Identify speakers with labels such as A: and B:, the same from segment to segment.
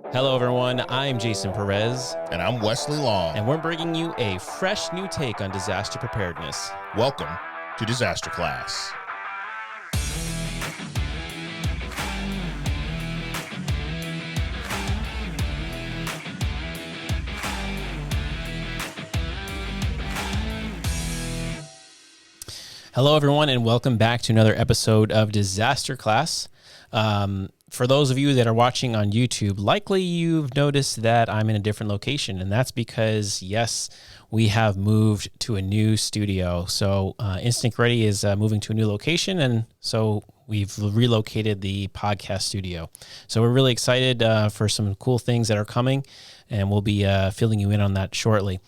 A: Hello, everyone. I'm Jason Perez,
B: And I'm Wesley Long.
A: and we're bringing you a fresh new take on disaster preparedness.
B: Welcome to Disaster Class.
A: Hello, everyone, and welcome back to another episode of Disaster Class. For those of you that are watching on YouTube, likely you've noticed that I'm in a different location, and that's because, yes, we have moved to a new studio. So Instinct Ready is moving to a new location, and so we've relocated the podcast studio. So we're really excited for some cool things that are coming, and we'll be filling you in on that shortly.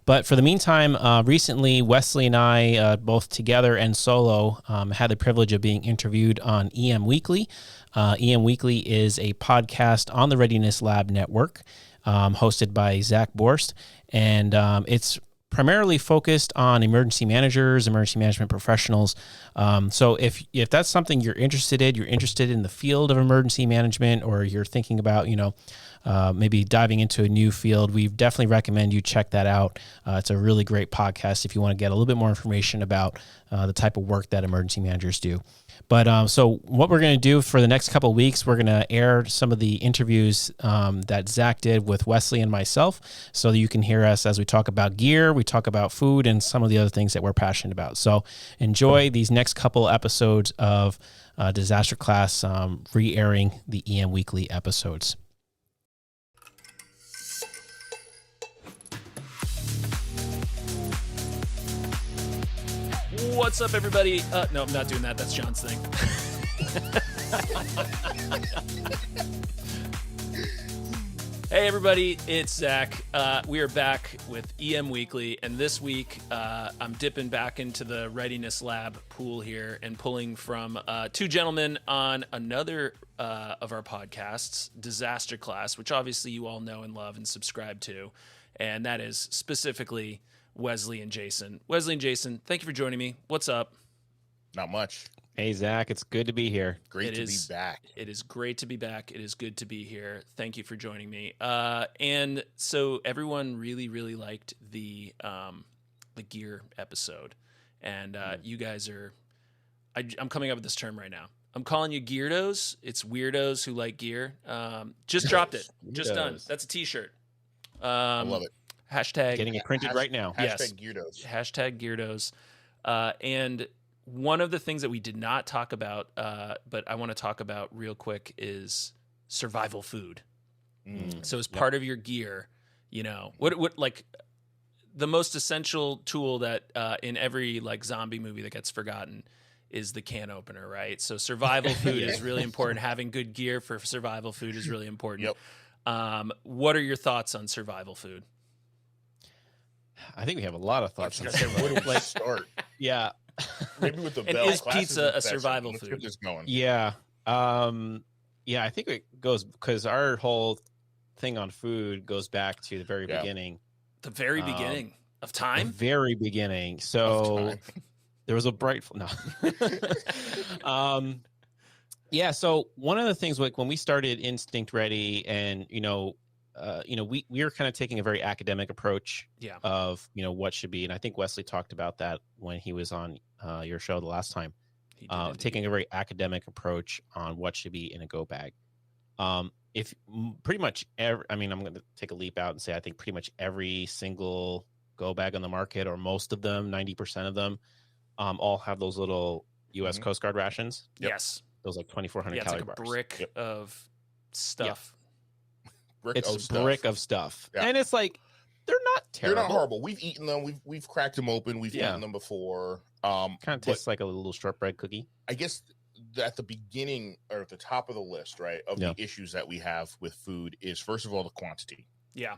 A: But for the meantime, recently, Wesley and I, both together and solo, had the privilege of being interviewed on EM Weekly. EM Weekly is a podcast on the Readiness Lab network, hosted by Zack Borst, and it's primarily focused on emergency managers, emergency management professionals. So if that's something you're interested in the field of emergency management, or you're thinking about, maybe diving into a new field, we definitely recommend you check that out. It's a really great podcast if you want to get a little bit more information about the type of work that emergency managers do. But so what we're going to do for the next couple of weeks, we're going to air some of the interviews that Zack did with Wesley and myself, so that you can hear us as we talk about gear, we talk about food, and some of the other things that we're passionate about. So enjoy these next couple episodes of Disaster Class, re-airing the EM Weekly episodes.
C: What's up, everybody? No, I'm not doing that. That's John's thing. Hey, everybody. It's Zach. We are back with EM Weekly, and this week I'm dipping back into the Readiness Lab pool here and pulling from two gentlemen on another of our podcasts, Disaster Class, which obviously you all know and love and subscribe to, and that is specifically Wesley and Jason. Wesley and Jason, thank you for joining me. What's up?
B: Not much.
A: Hey, Zack, it's good to be here.
B: Great to be back.
C: It is great to be back. It is good to be here. Thank you for joining me. And so everyone really, really liked the gear episode, and you guys are. I'm coming up with this term right now. I'm calling you Geardos. It's weirdos who like gear. Just dropped it. Just done. That's a T-shirt.
B: I love it.
C: Hashtag
A: Getting it printed right now.
C: Yes.
B: Geardos.
C: Hashtag Geardos. And one of the things that we did not talk about, but I want to talk about real quick, is survival food. So as part of your gear, what like the most essential tool that in every like zombie movie that gets forgotten is the can opener, right? So survival food is really important. Having good gear for survival food is really important.
B: Yep.
C: What are your thoughts on survival food?
A: I think we have a lot of thoughts.
B: Where do we start?
A: Yeah.
B: Maybe with the
C: And
B: bell.
C: is pizza a survival
B: Let's
C: food?
B: get this going.
A: Yeah. Yeah, I think it goes because our whole thing on food goes back to the very beginning.
C: The very beginning of
A: The
C: time?
A: very beginning. So
B: Of time.
A: there was a bright no. Yeah, so one of the things, like when we started Instinct Ready, and we are kind of taking a very academic approach of what should be, and I think Wesley talked about that when he was on your show the last time. Taking a very academic approach on what should be in a go bag. If pretty much I'm going to take a leap out and say I think pretty much every single go bag on the market, or most of them, 90% of them, all have those little U.S. Coast Guard rations.
C: Yep. Yes.
A: Those like 2,400
C: it's
A: calorie
C: like a
A: bars.
C: brick of stuff.
A: It's a brick of stuff.
B: Yeah.
A: And it's like, they're not terrible.
B: They're not horrible. We've eaten them. We've cracked them open. We've eaten them before.
A: Kind of tastes like a little shortbread cookie.
B: I guess at the beginning, or at the top of the list, right, of the issues that we have with food is, first of all, the quantity.
C: Yeah.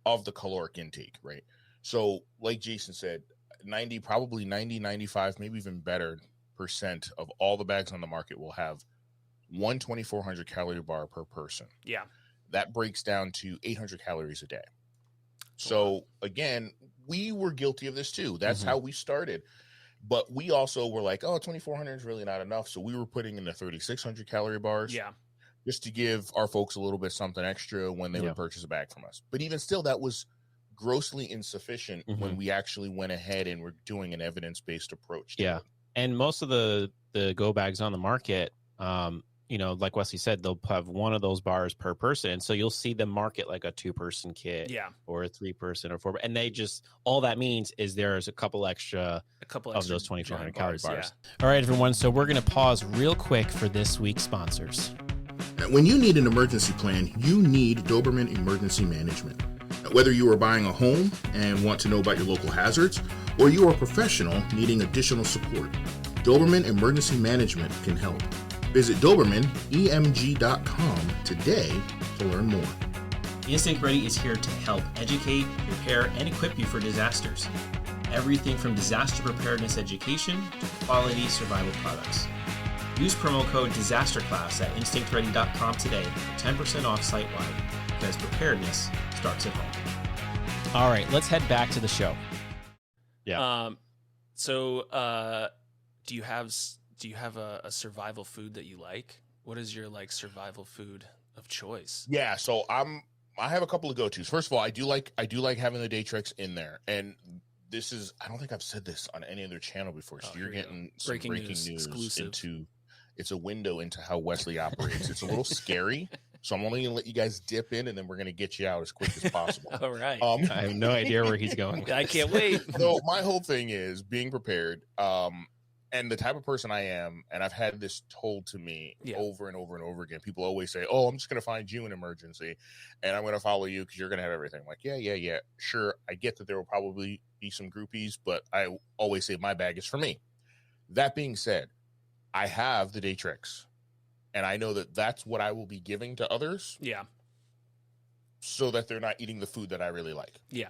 B: Of the caloric intake, right? So like Jason said, 95, maybe even better % of all the bags on the market will have 2,400 calorie bar per person.
C: Yeah.
B: That breaks down to 800 calories a day. So again, we were guilty of this too. That's how we started. But we also were like, 2,400 is really not enough. So we were putting in the 3,600 calorie bars.
C: Yeah.
B: just to give our folks a little bit something extra when they would purchase a bag from us. But even still, that was grossly insufficient when we actually went ahead and were doing an evidence-based approach to it.
A: And most of the go bags on the market, you know, like Wesley said, they'll have one of those bars per person. And so you'll see them market like a 2-person kit or a 3-person or 4. And they just, all that means is there's a couple extra of those 2,400 calorie bars. All right, everyone. So we're going to pause real quick for this week's sponsors.
B: When you need an emergency plan, you need Doberman Emergency Management. Whether you are buying a home and want to know about your local hazards, or you are a professional needing additional support, Doberman Emergency Management can help. Visit DobermanEMG.com today to learn more.
A: Instinct Ready is here to help educate, prepare, and equip you for disasters. Everything from disaster preparedness education to quality survival products. Use promo code DISASTERClass at InstinctReady.com today for 10% off site-wide, because preparedness starts at home. All right, let's head back to the show.
C: So do you have a survival food that you like? What is your like survival food of choice?
B: Yeah, so I have a couple of go-tos. First of all, I do like having the Datrix in there, and this is, I don't think I've said this on any other channel before. So you're getting some breaking news
C: exclusive.
B: It's a window into how Wesley operates. It's a little scary. So I'm only going to let you guys dip in, and then we're going to get you out as quick as possible.
C: All right.
A: I have no idea where he's going.
C: I can't wait.
B: So my whole thing is being prepared. And the type of person I am, and I've had this told to me over and over and over again. People always say, "Oh, I'm just going to find you an emergency, and I'm going to follow you because you're going to have everything." I'm like, yeah. Sure, I get that there will probably be some groupies, but I always say my bag is for me. That being said, I have the Datrix, and I know that that's what I will be giving to others.
C: Yeah.
B: So that they're not eating the food that I really like.
C: Yeah.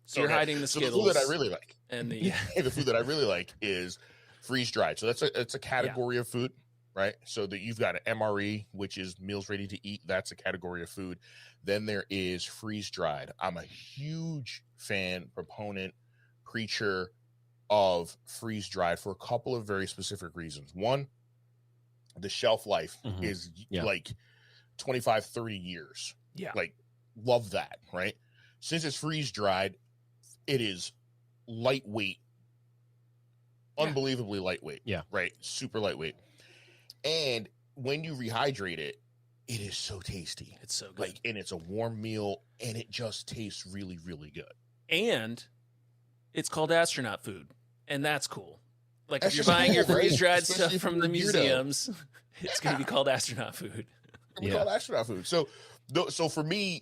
C: So you're hiding the Skittles.
B: So the food that I really like.
C: And
B: the food that I really like is freeze dried. So it's a category of food, right? So that you've got an MRE, which is meals ready to eat. That's a category of food. Then there is freeze dried. I'm a huge fan, proponent, preacher of freeze dried for a couple of very specific reasons. One, the shelf life is like 25, 30 years.
C: Yeah.
B: Like, love that, right? Since it's freeze dried, it is lightweight. Unbelievably lightweight.
A: Yeah.
B: Right. Super lightweight. And when you rehydrate it, it is so tasty.
C: It's so good.
B: Like, and it's a warm meal, and it just tastes really, really good.
C: And it's called astronaut food, and that's cool. Like, if you're buying your freeze-dried stuff from the museums, it's going to be called astronaut food.
B: It's called astronaut food. So for me,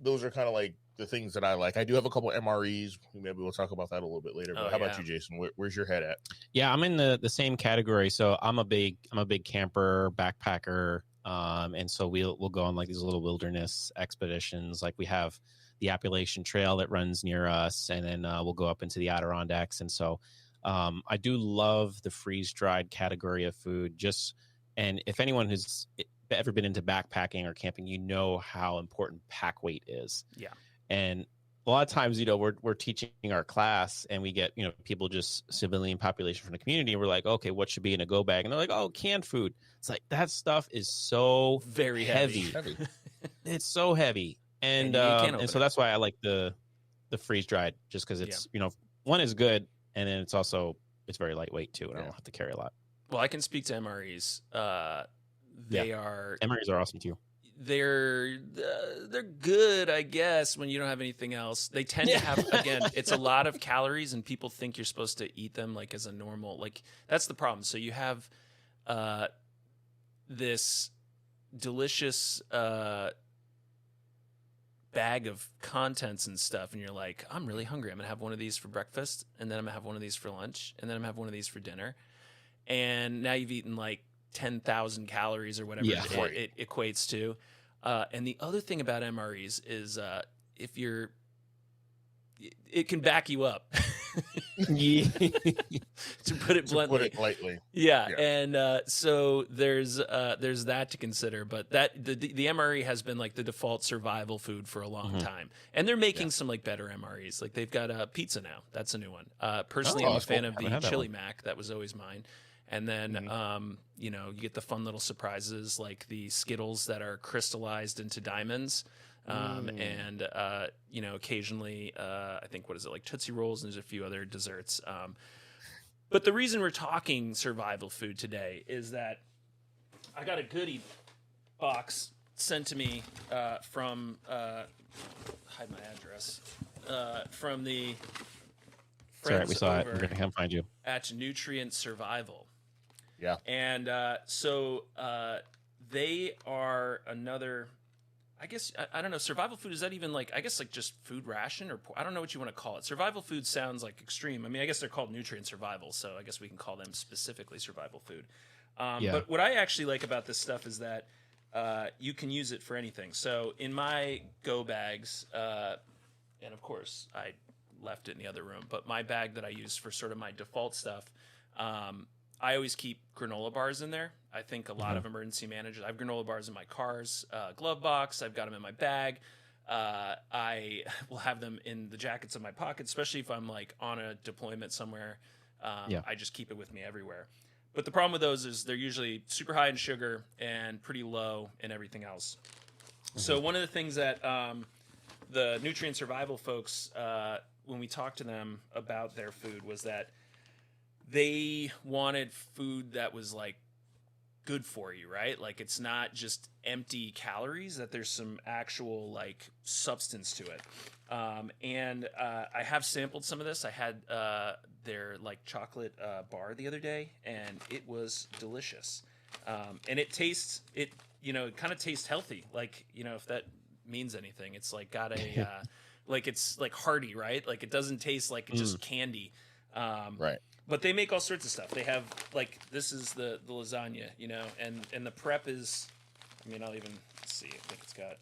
B: those are kind of like the things that I like. I do have a couple of MREs. Maybe we'll talk about that a little bit later. But how about you, Jason? Where's your head at?
A: Yeah, I'm in the same category. So I'm a big camper, backpacker, and so we'll go on like these little wilderness expeditions. Like we have the Appalachian Trail that runs near us, and then we'll go up into the Adirondacks. And so I do love the freeze-dried category of food. And if anyone who's ever been into backpacking or camping, you know how important pack weight is.
C: Yeah.
A: And a lot of times, we're teaching our class and we get, people just civilian population from the community. And we're like, okay, what should be in a go bag? And they're like, oh, canned food. It's like, that stuff is so
C: very heavy.
A: It's so heavy. And so that's why I like the freeze dried, just because it's, one is good. And then it's very lightweight too. And I don't have to carry a lot.
C: Well, I can speak to MREs.
A: MREs are awesome too.
C: They're good, I guess, when you don't have anything else. They tend to have, again, it's a lot of calories, and people think you're supposed to eat them like as a normal, like that's the problem. So you have this delicious bag of contents and stuff, and you're like, I'm really hungry. I'm gonna have one of these for breakfast, and then I'm gonna have one of these for lunch, and then I'm gonna have one of these for dinner. And now you've eaten like 10,000 calories or whatever it equates to. And the other thing about MREs is it can back you up. To put it bluntly.
B: To put it lightly.
C: Yeah. And so there's that to consider. But that the MRE has been like the default survival food for a long time. And they're making some like better MREs. Like they've got pizza now. That's a new one. Personally, I'm a fan of the Chili Mac. That was always mine. And then, you know, you get the fun little surprises like the Skittles that are crystallized into diamonds. And, you know, occasionally, I think, what is it, like Tootsie Rolls, and there's a few other desserts. But the reason we're talking survival food today is that I got a goodie box sent to me from, hide my address, from the
A: It's all right, we saw it. We're going to come find you.
C: At Nutrient Survival.
B: Yeah.
C: And so they are another, I guess, I don't know, survival food, is that even like, I guess like just food ration, or I don't know what you want to call it. Survival food sounds like extreme. I mean, I guess they're called nutrient survival, so I guess we can call them specifically survival food. But what I actually like about this stuff is that you can use it for anything. So in my go bags, and of course I left it in the other room, but my bag that I use for sort of my default stuff, I always keep granola bars in there. I think a lot of emergency managers, I have granola bars in my car's glove box. I've got them in my bag. I will have them in the jackets of my pockets, especially if I'm like on a deployment somewhere. I just keep it with me everywhere. But the problem with those is they're usually super high in sugar and pretty low in everything else. So one of the things that the nutrient survival folks, when we talked to them about their food, was that they wanted food that was like good for you, right? Like it's not just empty calories, that there's some actual like substance to it. And I have sampled some of this. I had their like chocolate bar the other day, and it was delicious. And it tastes, it kind of tastes healthy. Like, if that means anything, it's like got a, like it's like hearty, right? Like it doesn't taste like just candy.
B: Right.
C: But they make all sorts of stuff. They have like, this is the lasagna, and the prep is, I'll even see. I think it's got,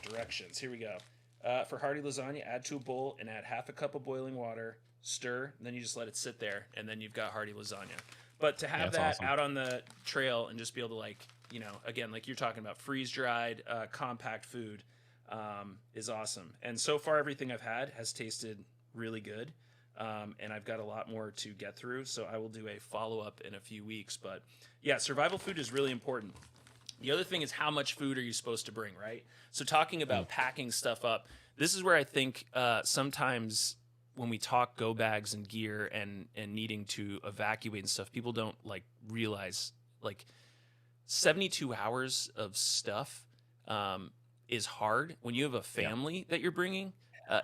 C: directions. Here we go. For hearty lasagna, add to a bowl and add half a cup of boiling water, stir, and then you just let it sit there, and then you've got hearty lasagna. But to have that awesome out on the trail and just be able to like, again, like you're talking about freeze-dried, compact food is awesome. And so far, everything I've had has tasted really good. And I've got a lot more to get through, so I will do a follow-up in a few weeks. But yeah, survival food is really important. The other thing is, how much food are you supposed to bring, right? So talking about packing stuff up, this is where I think sometimes when we talk go bags and gear and needing to evacuate and stuff, people don't like realize like 72 hours of stuff is hard when you have a family that you're bringing.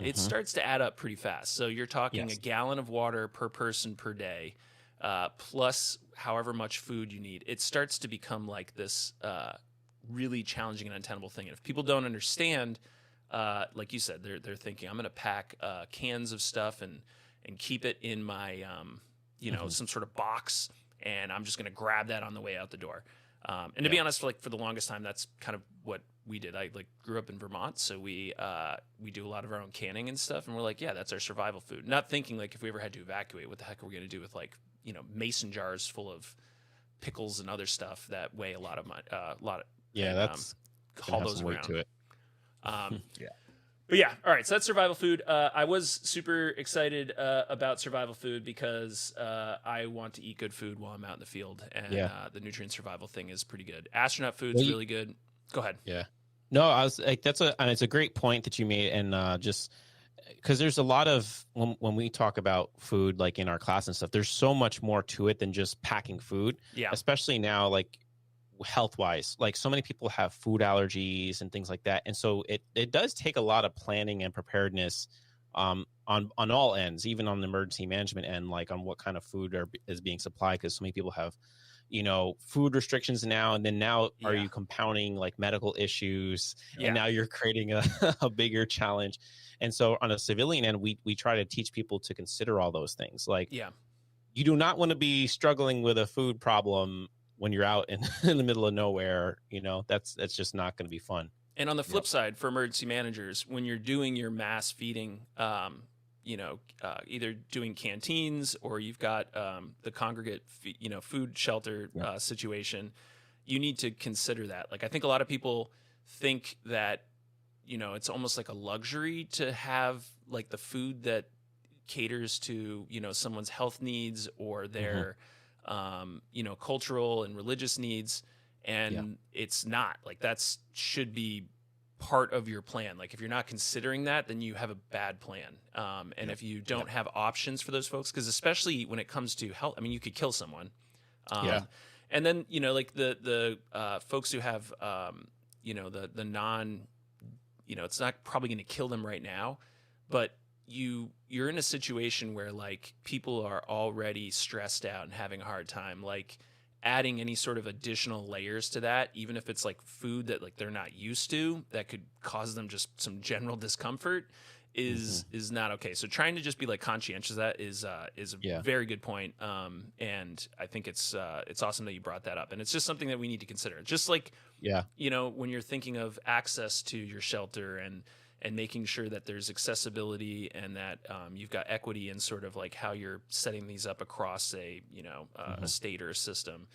C: It starts to add up pretty fast. So you're talking a gallon of water per person per day, plus however much food you need. It starts to become like this really challenging and untenable thing. And if people don't understand, like you said, they're thinking, I'm going to pack cans of stuff and keep it in my, some sort of box, and I'm just going to grab that on the way out the door. And to be honest, for the longest time, that's kind of what we did. I grew up in Vermont, so we do a lot of our own canning and stuff, and we're like, yeah, that's our survival food. Not thinking like if we ever had to evacuate, what the heck are we going to do with mason jars full of pickles and other stuff that weigh a lot of
A: that's
C: haul those around.
A: To it.
C: But yeah, all right. So that's survival food. I was super excited about survival food because I want to eat good food while I'm out in the field, and the nutrient survival thing is pretty good. Astronaut food's really good. Go ahead.
A: Yeah. No, I was like, it's a great point that you made, and just because there's a lot of when we talk about food, like in our class and stuff, there's so much more to it than just packing food. Yeah. Especially now, like health wise, like so many people have food allergies and things like that, and so it does take a lot of planning and preparedness on all ends, even on the emergency management end, like on what kind of food is being supplied, because so many people have food restrictions now, and then are you compounding like medical issues, and now you're creating a bigger challenge. And so on a civilian end, we try to teach people to consider all those things. Like you do not want to be struggling with a food problem when you're out in the middle of nowhere. That's just not going to be fun.
C: And on the flip side, for emergency managers, when you're doing your mass feeding, either doing canteens or you've got the congregate, food shelter situation, you need to consider that. Like, I think a lot of people think that, it's almost like a luxury to have like the food that caters to, someone's health needs or their, cultural and religious needs. And it's not like should be part of your plan. Like if you're not considering that, then you have a bad plan. And if you don't have options for those folks, because especially when it comes to health, I mean, you could kill someone. And then, like the folks who have, the non, it's not probably going to kill them right now, but you're in a situation where like people are already stressed out and having a hard time, like adding any sort of additional layers to that, even if it's like food that like they're not used to, that could cause them just some general discomfort is not okay. So trying to just be like conscientious of that is a very good point. And I think it's awesome that you brought that up. And it's just something that we need to consider. Just like, when you're thinking of access to your shelter and making sure that there's accessibility and that you've got equity in sort of like how you're setting these up across a state or a system.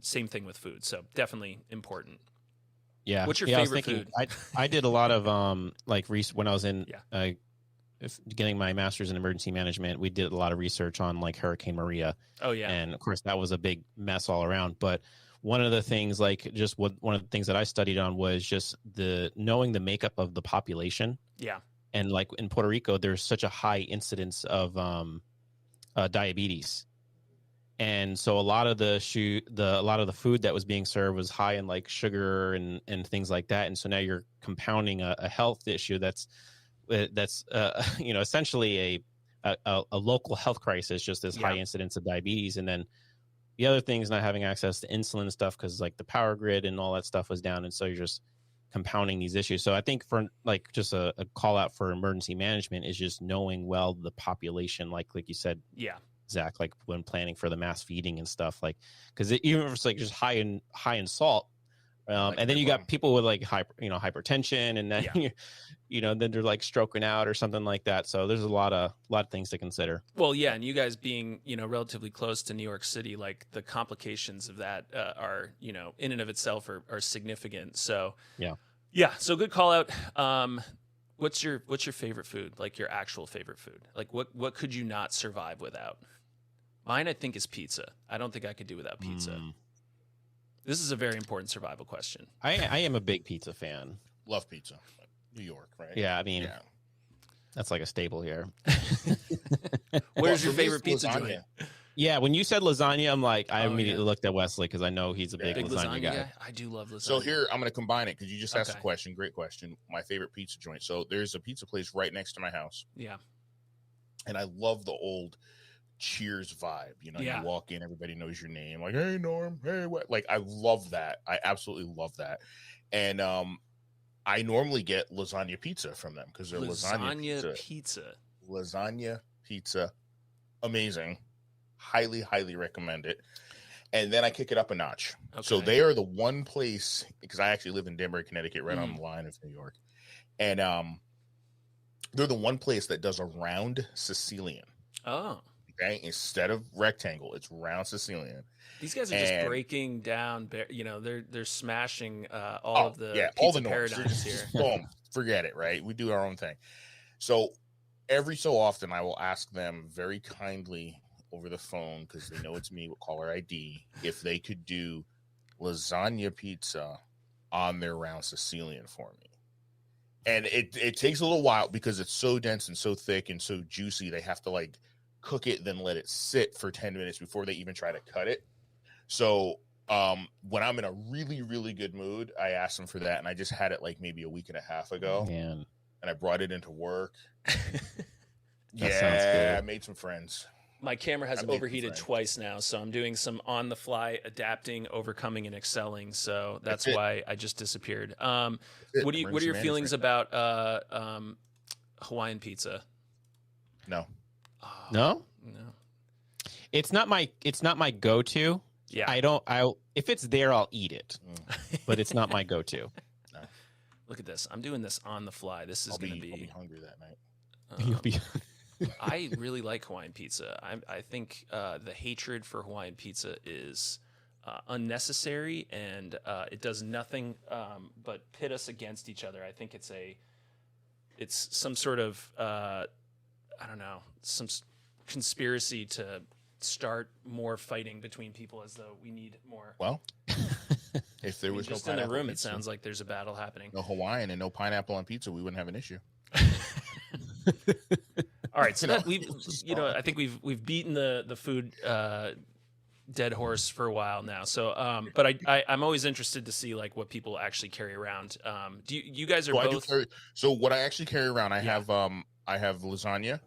C: Same thing with food. So definitely important.
A: Yeah.
C: What's your favorite food?
A: I did a lot of when I was in getting my master's in emergency management, we did a lot of research on like Hurricane Maria.
C: Oh yeah.
A: And of course that was a big mess all around. But one of the things one of the things that I studied on was just knowing the makeup of the population.
C: Yeah.
A: And like in Puerto Rico, there's such a high incidence of diabetes. And so a lot of the food that was being served was high in like sugar and things like that. And so now you're compounding a health issue that's essentially a local health crisis, just this high incidence of diabetes. And then the other thing is not having access to insulin and stuff because like the power grid and all that stuff was down. And so you're just compounding these issues. So I think for like just a call out for emergency management is just knowing well the population, like you said. Yeah. Zach, like when planning for the mass feeding and stuff, like because even if it's like just high in salt, and then you got people with like hypertension, and then then they're like stroking out or something like that. So there's a lot of things to consider.
C: Well, yeah, and you guys being relatively close to New York City, like the complications of that are in and of itself are significant. So yeah. So good call out. What's your favorite food? Like your actual favorite food? Like what could you not survive without? Mine, I think, is pizza. I don't think I could do without pizza. This is a very important survival question.
A: I am a big pizza fan.
B: Love pizza. New York, right?
A: Yeah, I mean, that's like a staple here.
C: Where's your favorite pizza joint?
A: Yeah, when you said lasagna, I'm like, I immediately looked at Wesley because I know he's a big lasagna guy.
C: I do love lasagna.
B: So here, I'm going to combine it because you just asked a question. Great question. My favorite pizza joint. So there's a pizza place right next to my house.
C: Yeah.
B: And I love the old Cheers vibe. You walk in, everybody knows your name. Like, hey, Norm. Hey, what? Like, I love that. I absolutely love that. And I normally get lasagna pizza from them because they're lasagna pizza. Lasagna pizza. Amazing. Highly, highly recommend it. And then I kick it up a notch. Okay. So they are the one place, because I actually live in Danbury, Connecticut, right on the line of New York. And they're the one place that does a round Sicilian.
C: Oh.
B: Okay. Instead of rectangle, it's round Sicilian.
C: These guys are just breaking down, they're smashing all of the pizza paradigms here.
B: Boom. Forget it, right? We do our own thing. So every so often I will ask them very kindly over the phone, because they know it's me with caller ID, if they could do lasagna pizza on their round Sicilian for me. And it takes a little while because it's so dense and so thick and so juicy. They have to like cook it, then let it sit for 10 minutes before they even try to cut it. So when I'm in a really, really good mood, I ask them for that. And I just had it like maybe a week and a half ago.
A: Man.
B: And I brought it into work.
A: Sounds good.
B: I made some friends.
C: My camera has overheated twice now, so I'm doing some on-the-fly adapting, overcoming, and excelling. So that's why I just disappeared. What are your feelings about Hawaiian pizza?
B: No.
A: No. It's not my go-to. Yeah. If it's there, I'll eat it. But it's not my go-to.
B: No.
C: Look at this. I'm doing this on the fly. This is going to be.
B: I'll be hungry that night.
A: You'll be.
C: I really like Hawaiian pizza. I think the hatred for Hawaiian pizza is unnecessary, and it does nothing but pit us against each other. I think it's some sort of I don't know, some conspiracy to start more fighting between people, as though we need more.
B: Well, if there was
C: just
B: no
C: in the
B: pineapple
C: room,
B: pizza,
C: it sounds like there's a battle happening.
B: no Hawaiian and no pineapple on pizza, we wouldn't have an issue.
C: All right, so that I think we've beaten the food dead horse for a while now. So, but I'm always interested to see like what people actually carry around. Do you guys are both?
B: So what I actually carry around, I have lasagna,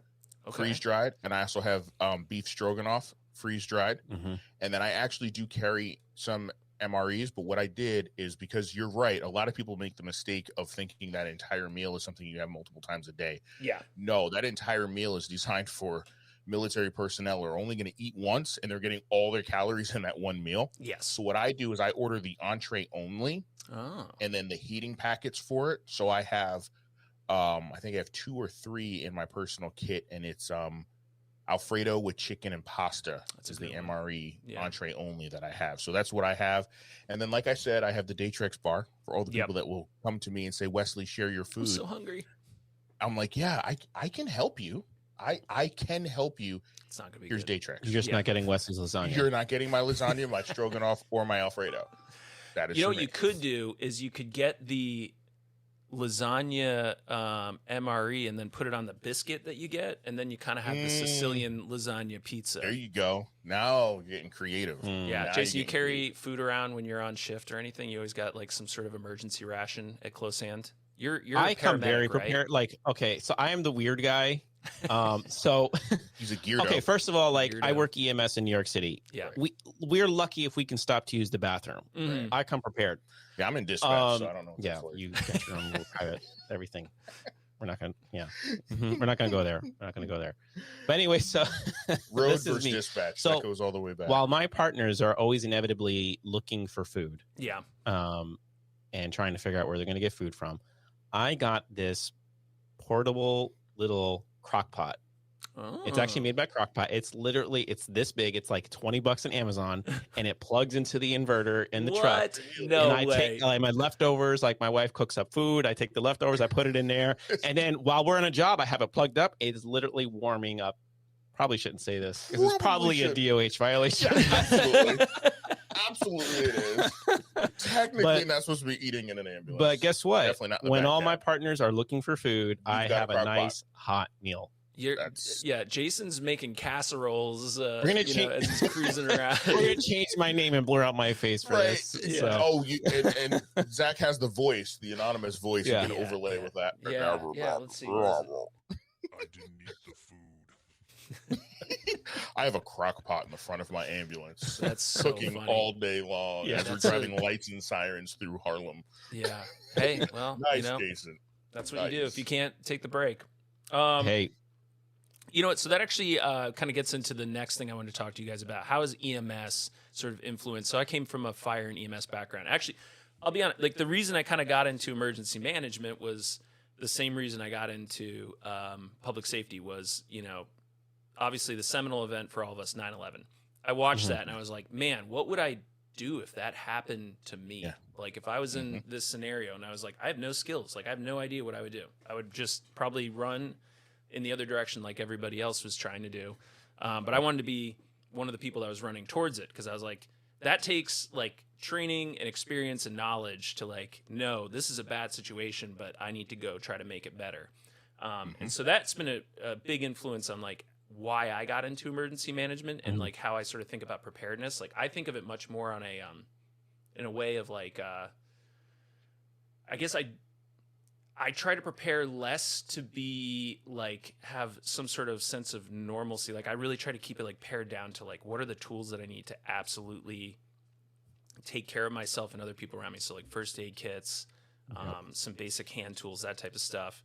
B: freeze dried, and I also have beef stroganoff, freeze dried, and then I actually do carry some MREs. But what I did is, because you're right, a lot of people make the mistake of thinking that entire meal is something you have multiple times a day.
C: Yeah.
B: No, that entire meal is designed for military personnel who are only going to eat once, and they're getting all their calories in that one meal.
C: Yes.
B: So what I do is I order the entree only, and then the heating packets for it. So I have, I think I have 2 or 3 in my personal kit, and it's Alfredo with chicken and pasta. That's the MRE entree only that I have. So that's what I have. And then, like I said, I have the Datrex bar for all the people that will come to me and say, Wesley, share your food.
C: I'm so hungry.
B: I'm like, yeah, I can help you. I can help you.
C: It's not gonna be.
B: Here's
C: good.
B: Datrex.
A: You're just not getting Wesley's lasagna.
B: You're not getting my lasagna, my stroganoff, or my Alfredo. That is.
C: You know what you could do is you could get the lasagna MRE and then put it on the biscuit that you get, and then you kind of have the Sicilian lasagna pizza.
B: There you go. Now you're getting creative.
C: Yeah,
B: now
C: Jason, you carry food around when you're on shift or anything? You always got like some sort of emergency ration at close hand? You're I
A: come very prepared.
C: Right?
A: Like, okay, so I am the weird guy. So
B: he's a geardo.
A: Okay, first of all, like I work EMS in New York City.
C: Yeah,
A: we're lucky if we can stop to use the bathroom. I come prepared.
B: Yeah, I'm in dispatch, so I don't know.
A: You get your own little private everything. We're not gonna. Yeah, we're not gonna go there. We're not gonna go there. But anyway, so
B: road versus dispatch. So that goes all the way back.
A: While my partners are always inevitably looking for food, and trying to figure out where they're gonna get food from, I got this portable little crock pot. It's actually made by Crockpot. It's this big. It's like $20 on Amazon, and it plugs into the inverter in the truck.
C: No
A: and I
C: way.
A: take like my leftovers. Like my wife cooks up food. I take the leftovers. I put it in there, and then while we're on a job, I have it plugged up. It is literally warming up. Probably shouldn't say this because it's probably a DOH violation.
B: Yeah, absolutely. Absolutely it is. Technically not supposed to be eating in an ambulance.
A: But guess what?
B: Definitely not
A: when all my partners are looking for food, I have a nice hot meal.
C: Jason's making casseroles.
A: We're gonna
C: as he's cruising around.
A: We're gonna change my name and blur out my face for this.
B: Yeah. So. And Zach has the voice, the anonymous voice. You can overlay with that.
C: Yeah. Let's see.
D: I didn't eat the food.
B: I have a crock pot in the front of my ambulance.
C: That's
B: cooking
C: so
B: all day long as we're driving lights and sirens through Harlem.
C: Yeah. Hey, well,
B: nice, Jason.
C: That's what you do if you can't take the break.
A: Hey.
C: You know what? So that actually kind of gets into the next thing I wanted to talk to you guys about. How is EMS sort of influenced? So I came from a fire and EMS background. Actually, I'll be honest. Like the reason I kind of got into emergency management was the same reason I got into public safety. Was obviously the seminal event for all of us, 9/11. I watched that and I was like, man, what would I do if that happened to me? Yeah. Like if I was in this scenario and I was like, I have no skills. Like I have no idea what I would do. I would just probably run in the other direction like everybody else was trying to do. But I wanted to be one of the people that was running towards it because I was like, that takes like training and experience and knowledge to like, no, this is a bad situation, but I need to go try to make it better. And so that's been a big influence on like why I got into emergency management and like how I sort of think about preparedness. Like I think of it much more on a, in a way of like, I guess I try to prepare less to be like have some sort of sense of normalcy. Like I really try to keep it like pared down to like what are the tools that I need to absolutely take care of myself and other people around me. So like first aid kits, some basic hand tools, that type of stuff.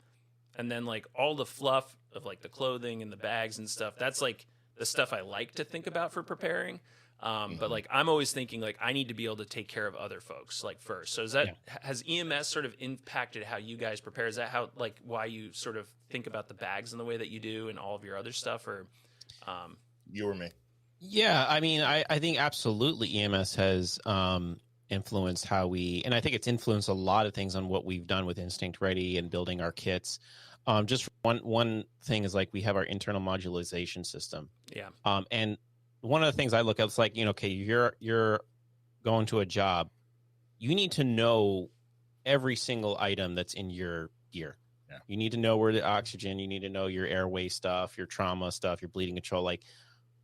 C: And then like all the fluff of like the clothing and the bags and stuff. That's like the stuff I like to think about for preparing. But like I'm always thinking like I need to be able to take care of other folks like first. So is that has EMS sort of impacted how you guys prepare? Is that how like why you sort of think about the bags in the way that you do and all of your other stuff? Or
B: you or me?
A: Yeah, I mean, I think absolutely EMS has influenced how we, and I think it's influenced a lot of things on what we've done with Instinct Ready and building our kits. Just one thing is like we have our internal modularization system.
C: Yeah.
A: And one of the things I look at is like, okay, you're going to a job, you need to know every single item that's in your gear.
B: Yeah.
A: You need to know where the oxygen, you need to know your airway stuff, your trauma stuff, your bleeding control. Like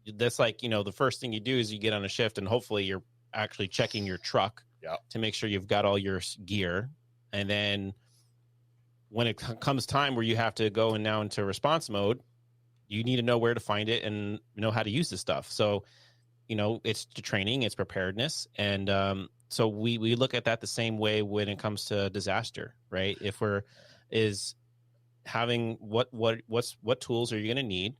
A: that's like, the first thing you do is you get on a shift and hopefully you're actually checking your truck to make sure you've got all your gear. And then when it comes time where you have to go now into response mode, you need to know where to find it and know how to use this stuff. So, it's the training, it's preparedness. And so we look at that the same way when it comes to disaster, right? If is having what tools are you going to need,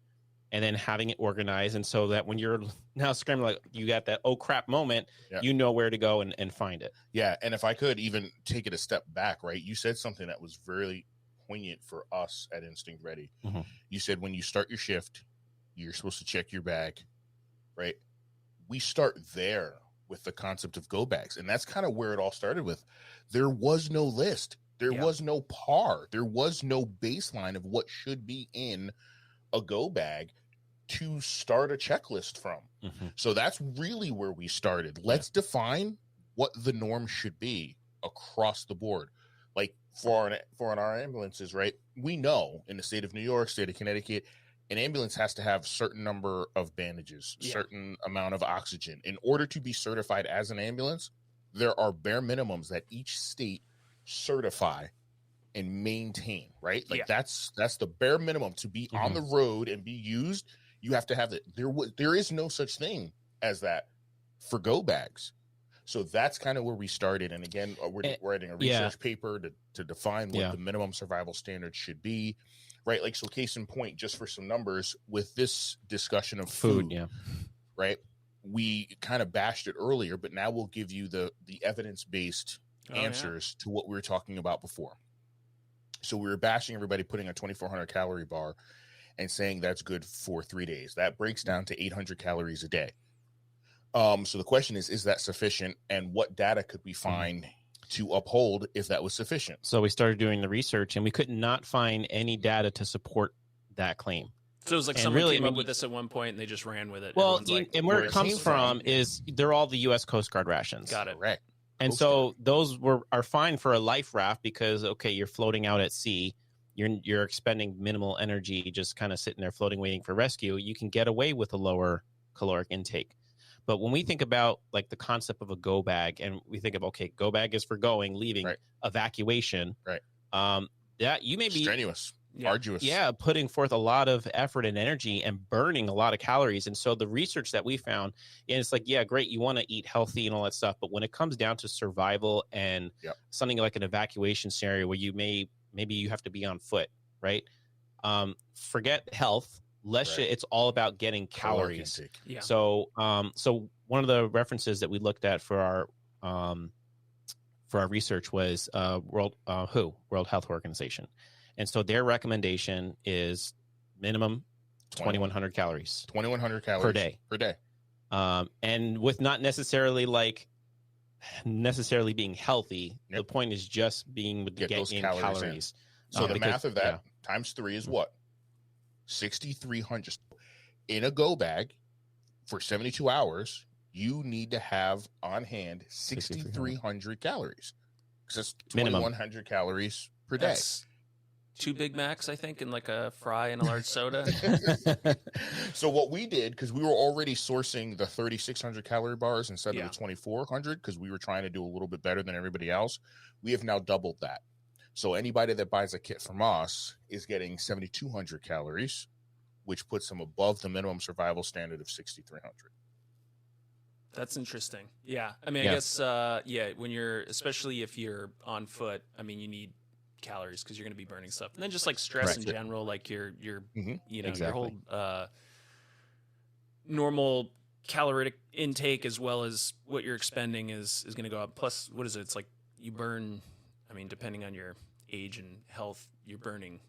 A: and then having it organized. And so that when you're now scrambling, like you got that, oh crap moment, you know where to go and find it.
B: Yeah. And if I could even take it a step back, right? You said something that was very poignant for us at Instinct Ready.
A: Mm-hmm.
B: You said when you start your shift, you're supposed to check your bag, right? We start there with the concept of go bags. And that's kind of where it all started with. There was no list. There was no par. There was no baseline of what should be in a go bag to start a checklist from.
A: Mm-hmm.
B: So that's really where we started. Let's define what the norm should be across the board. Like for our ambulances, right? We know in the state of New York, state of Connecticut, an ambulance has to have certain number of bandages, certain amount of oxygen. In order to be certified as an ambulance, there are bare minimums that each state certify and maintain, right? Like that's the bare minimum to be on the road and be used. You have to have it. There is no such thing as that for go bags. So that's kind of where we started. And again, we're writing a research paper to define what the minimum survival standard should be, right? Like, so case in point, just for some numbers with this discussion of food, right? We kind of bashed it earlier, but now we'll give you the evidence-based answers to what we were talking about before. So we were bashing everybody putting a 2,400 calorie bar and saying that's good for 3 days. That breaks down to 800 calories a day. So the question is that sufficient? And what data could we find to uphold if that was sufficient?
A: So we started doing the research and we could not find any data to support that claim.
C: So it was like someone came up with this at one point and they just ran with it.
A: Well, and where it comes from is they're all the U.S. Coast Guard rations.
C: Got it.
B: Correct.
A: And so those are fine for a life raft because, okay, you're floating out at sea. You're expending minimal energy, just kind of sitting there floating, waiting for rescue. You can get away with a lower caloric intake. But when we think about like the concept of a go bag, and we think of, okay, go bag is for going, leaving, evacuation.
B: Right.
A: That you may be
B: strenuous, arduous.
A: Yeah, putting forth a lot of effort and energy and burning a lot of calories. And so the research that we found, and it's like, yeah, great, you want to eat healthy and all that stuff, but when it comes down to survival and something like an evacuation scenario where you maybe you have to be on foot, right? Forget health. It's all about getting calories.
C: Yeah.
A: So one of the references that we looked at for our research was World Health Organization. And so their recommendation is minimum 2,100 calories.
B: 2,100 calories per day.
A: And with not necessarily being healthy, the point is just being with getting those calories.
B: So the math of that times 3 is what? 6,300. In a go bag for 72 hours, you need to have on hand 6,300 calories. Because that's 2,100 calories per day.
C: That's 2 Big Macs, I think, and like a fry and a large soda.
B: So what we did, because we were already sourcing the 3,600 calorie bars instead of the 2,400, because we were trying to do a little bit better than everybody else, we have now doubled that. So anybody that buys a kit from us is getting 7,200 calories, which puts them above the minimum survival standard of 6,300.
C: That's interesting. Yeah. I mean, I guess, when especially if you're on foot, I mean, you need calories because you're going to be burning stuff. And then just like stress in general, like your your whole normal caloric intake as well as what you're expending is going to go up. Plus, what is it? It's like you burn, I mean, depending on your age and health, you're burning,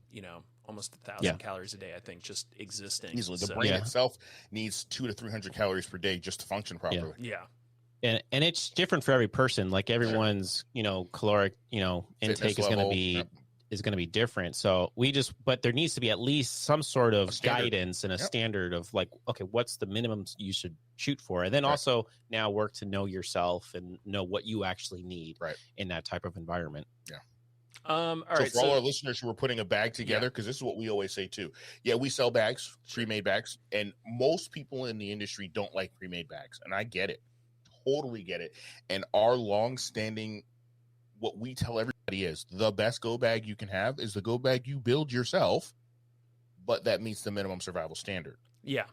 C: almost 1,000 calories a day, I think, just existing.
B: Easily. The brain itself needs 200 to 300 calories per day just to function properly.
C: Yeah.
A: And it's different for every person. Like everyone's, caloric, intake is going to be different. So but there needs to be at least some sort of guidance and a standard of like, okay, what's the minimum you should shoot for? And then also now work to know yourself and know what you actually need in that type of environment.
B: Yeah.
C: All
B: so
C: right.
B: For all our listeners who are putting a bag together, because this is what we always say too. Yeah, we sell bags, pre-made bags, and most people in the industry don't like pre-made bags, and I get it, totally get it. And our long-standing, what we tell everybody is the best go bag you can have is the go bag you build yourself, but that meets the minimum survival standard.
C: Yeah.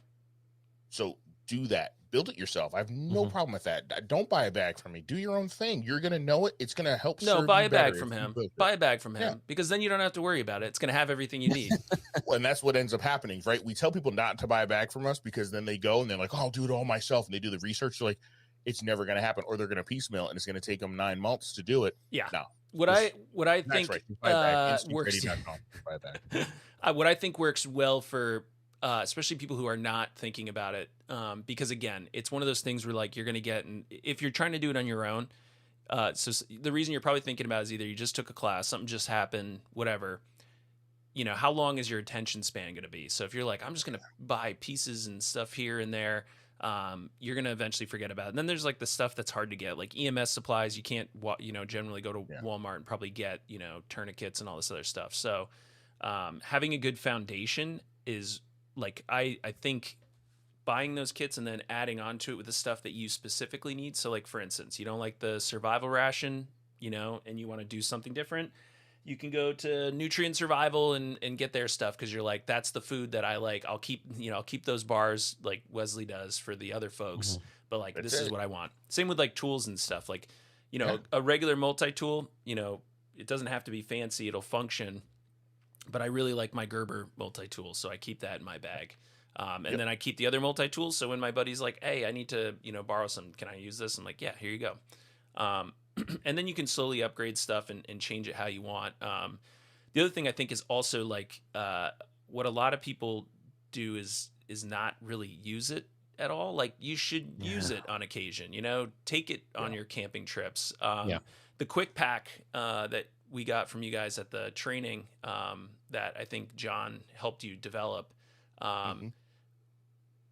B: So do that. Build it yourself. I have no problem with that. Don't buy a bag from me. Do your own thing. You're going to know it. It's going to help.
C: No, buy a bag from him. Buy a bag from him because then you don't have to worry about it. It's going to have everything you need.
B: Well, and that's what ends up happening, right? We tell people not to buy a bag from us because then they go and they're like, oh, I'll do it all myself. And they do the research. They're like, it's never going to happen, or they're going to piecemeal and it's going to take them 9 months to do it.
C: Yeah.
B: No.
C: What I think
B: works.
C: What I think works well for especially people who are not thinking about it, because again, it's one of those things where like you're going to get, and if you're trying to do it on your own, so the reason you're probably thinking about is either you just took a class, something just happened, whatever. How long is your attention span going to be? So if you're like, I'm just going to buy pieces and stuff here and there, you're going to eventually forget about it. And then there's like the stuff that's hard to get, like EMS supplies. You can't, generally go to Walmart and probably get, tourniquets and all this other stuff. So having a good foundation is like, I think buying those kits and then adding on to it with the stuff that you specifically need. So like, for instance, you don't like the survival ration, and you want to do something different. You can go to Nutrient Survival and get their stuff because you're like, that's the food that I like. I'll keep those bars like Wesley does for the other folks. But like, this is what I want. Same with like tools and stuff. Like, a regular multi-tool, it doesn't have to be fancy. It'll function. But I really like my Gerber multi-tool, so I keep that in my bag. And then I keep the other multi-tools. So when my buddy's like, hey, I need to, borrow some, can I use this? I'm like, yeah, here you go. And then you can slowly upgrade stuff and change it how you want. The other thing I think is also like what a lot of people do is not really use it at all. Like you should use it on occasion, take it on your camping trips. The quick pack that we got from you guys at the training that I think John helped you develop.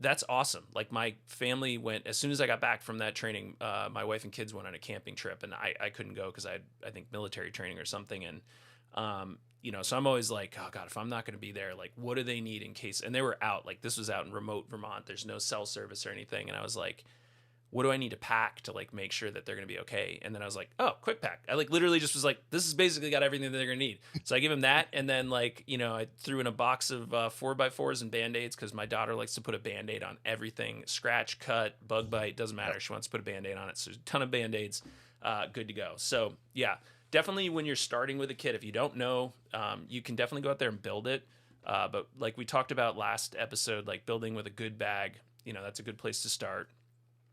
C: That's awesome. Like my family went, as soon as I got back from that training, my wife and kids went on a camping trip and I couldn't go because I had, I think, military training or something. And, so I'm always like, oh God, if I'm not going to be there, like, what do they need in case? And they were out, like this was out in remote Vermont. There's no cell service or anything. And I was like, what do I need to pack to like make sure that they're going to be okay? And then I was like, oh, quick pack. I like literally just was like, this has basically got everything that they're going to need. So I give them that. And then like, I threw in a box of 4x4s and Band-Aids because my daughter likes to put a Band-Aid on everything. Scratch, cut, bug bite, doesn't matter. She wants to put a Band-Aid on it. So there's a ton of Band-Aids, good to go. So yeah, definitely when you're starting with a kit, if you don't know, you can definitely go out there and build it. But like we talked about last episode, like building with a good bag, that's a good place to start.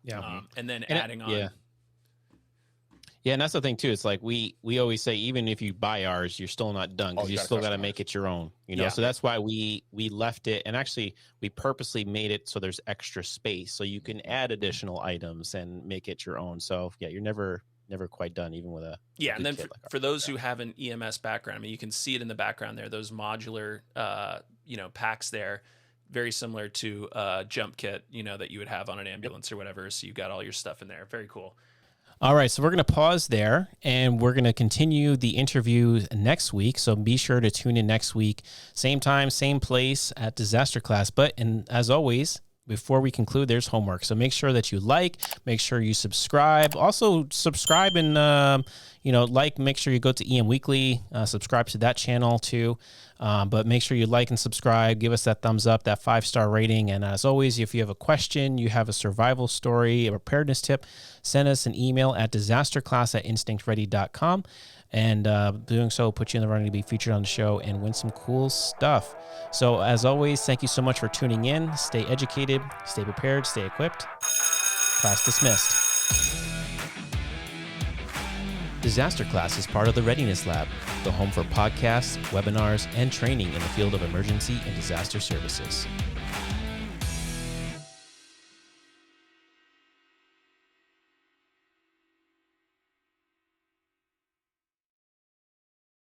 A: Yeah.
C: And then adding on.
A: Yeah. Yeah. And that's the thing too. It's like, we always say, even if you buy ours, you're still not done because you still got to make it your own, So that's why we left it. And actually we purposely made it so there's extra space so you can add additional items and make it your own. So yeah, you're never quite done, even with a
C: and then for those who have an EMS background, I mean, you can see it in the background there, those modular, packs there. Very similar to a jump kit, that you would have on an ambulance or whatever. So you've got all your stuff in there. Very cool.
A: All right. So we're going to pause there and we're going to continue the interview next week. So be sure to tune in next week. Same time, same place at Disaster Class. And as always, before we conclude, there's homework. So make sure that you make sure you subscribe. Also subscribe and, make sure you go to EM Weekly, subscribe to that channel too. But make sure you like and subscribe, give us that thumbs up, that 5-star rating. And as always, if you have a question, you have a survival story, a preparedness tip, send us an email at disasterclass@instinctready.com. And doing so will put you in the running to be featured on the show and win some cool stuff. So as always, thank you so much for tuning in. Stay educated, stay prepared, stay equipped. Class dismissed. Disaster Class is part of the Readiness Lab, the home for podcasts, webinars, and training in the field of emergency and disaster services.